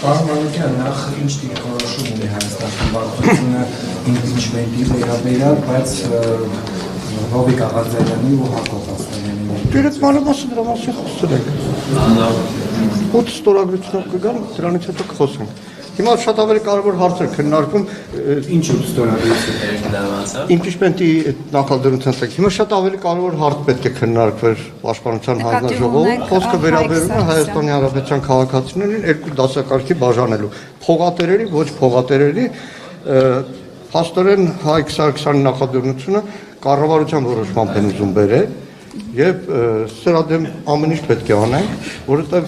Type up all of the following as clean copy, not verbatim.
Պարոն Մանուկյան, նախ ինչ դիրքորոշում ունի Հայաստանի բարձրությունը իմպիչմենտի վերաբերյալ, բայց Հովիկ Աղաձարյանի ու Հակոբ Ասլանյանի Դերից մանրամասն դրա մասին խոսել ենք։ Ո՞ց ստորագրությունով կգան, դրանից հետո կխոսենք։ Հիմա շատ ավելի կարևոր հարցեր քննարկում ինչ ստորագրություն իմպիչմենտի նախաձեռնության տակ։ Հիմա շատ ավելի կարևոր հարց պետք է քննարկվեր Պաշտպանության հանձնաժողովում։ Խոսքը վերաբերում է Հայաստանի Հանրապետության քաղաքացիներին երկու դասակարգի բաժանելու՝ փողատերերի, ոչ փողատերերի։ Փաստորեն Հայկ Սարգսյանի նախաձեռնությունը կառավարության որոշմամբ են ուզում բերել եւ սրա դեմ ամեն ինչ պետք է անենք, որովհետեւ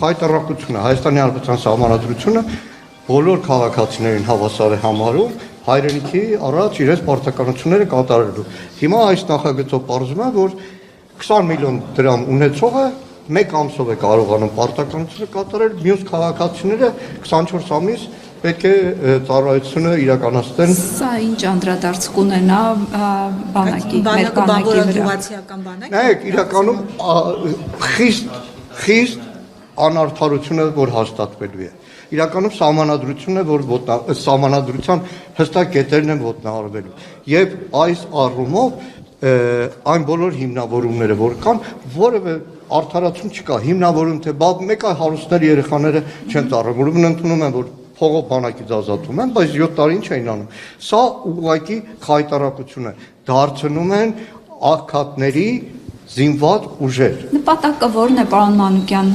հայտարարությունը Հայաստանի Հանրապետության սահմանադրությունը բոլոր քաղաքացիներին հավասար է համարում հայրենիքի առաջ իրենց պարտականությունները կատարելու։ Հիմա այս նախագծով պարզվում է, որ 20 միլիոն դրամ ունեցողը մեկ ամսով է կարողանում պարտականությունը կատարել, մյուս քաղաքացիները 24 ամիս պետք է ծառայությունը իրականացնեն։ Սա ինչ անդրադարձ կունենա բանակի մեր բանակի վրա։ Նայեք, իրականում խիստ անարդարությունը որ հաստատվելու է։ Իրականում սահմանադրությունն է, որ սահմանադրության հստակ կետերն են ոտնահարվելու։ Եվ այս առումով այն բոլոր հիմնավորումները, որ կան, որևէ արդարացում չկա։ Հիմնավորում թե մեկը հարուստներ երեխաները չեն ծառայում, ուրեմն ընդունում են, որ փողով բանակից ազատում են, բայց 7 տարի ինչ էին անում։ Սա ուղղակի խայտարակություն է։ Դարձնում են աղքատների զինված ուժեր։ Նպատակը ո՞րն է, պարոն Մանուկյան,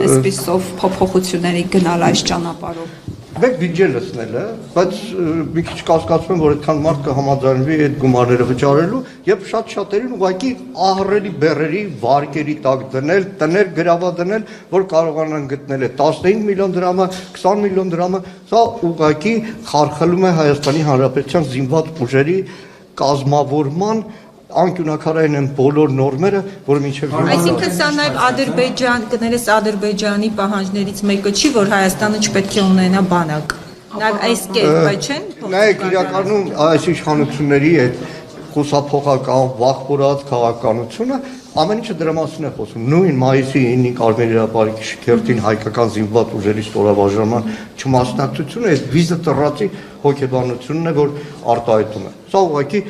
այսպիսով փոփոխությունների գնալ այս ճանապարհով։ Մեկ բյուջե լցնել է, բայց մի քիչ կասկածում եմ, որ այդքան մարդ կհամաձայնվի այդ գումարները վճարելու եւ շատ-շատերին ուղղակի ահռելի բեռերի վարկերի տակ դնել, տներ գրավադնել, որ կարողանան գտնել է 15 միլիոն դրամը, 20 միլիոն դրամը, սա ուղղակի խարխլում է Հայաստանի Հանրապետության զինված ուժերի կազմավորման անկյունակարային են բոլոր նորմերը, որը մինչև Այսինքն սա նաև Ադրբեջան, կներես Ադրբեջանի պահանջներից մեկը չի, որ Հայաստանը չպետք է ունենա բանակ։ Նաև այս կերպը չեն։ Նայեք, իրականում այս իշխանությունների այդ խուսափողական, վախվորած քաղաքականությունը ամեն ինչը դրա մասին է խոսում։ Նույն մայիսի 9-ին Կարմիր հրապարակի շքերթին հայկական զինված ուժերի ստորաբաժանման չմասնակցությունը այդ վիզը տրածի հոգեբանությունն է, որ արտահայտում է։ Սա ուղղակի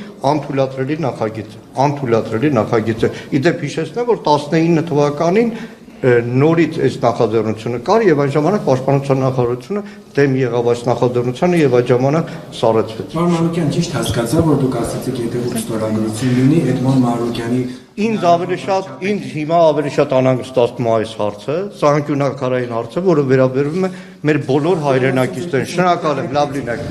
անթույլատրելի նախագիծ է։ Իդեպ հիշեցնեմ, որ 19 թվականին նորից այս նախաձեռնությունը կար եւ այն ժամանակ պաշտպանության նախարարությունը դեմ եղավ այս նախաձեռնությանը եւ այդ ժամանակ սառեցվեց։ Պարոն Մանուկյան, ճիշտ հասկացա, որ դուք ասացիք, եթե դուք ստորագրություն լինի, Էդմոն Մանուկյանի ինձ հիմա ավելի շատ անհանգստացնում է այս հարցը, սա անկյունակարային հարց է, որը վերաբերում է մեր բոլոր հայրենակիցներին։ Շնորհակալ եմ, լավ լինեք։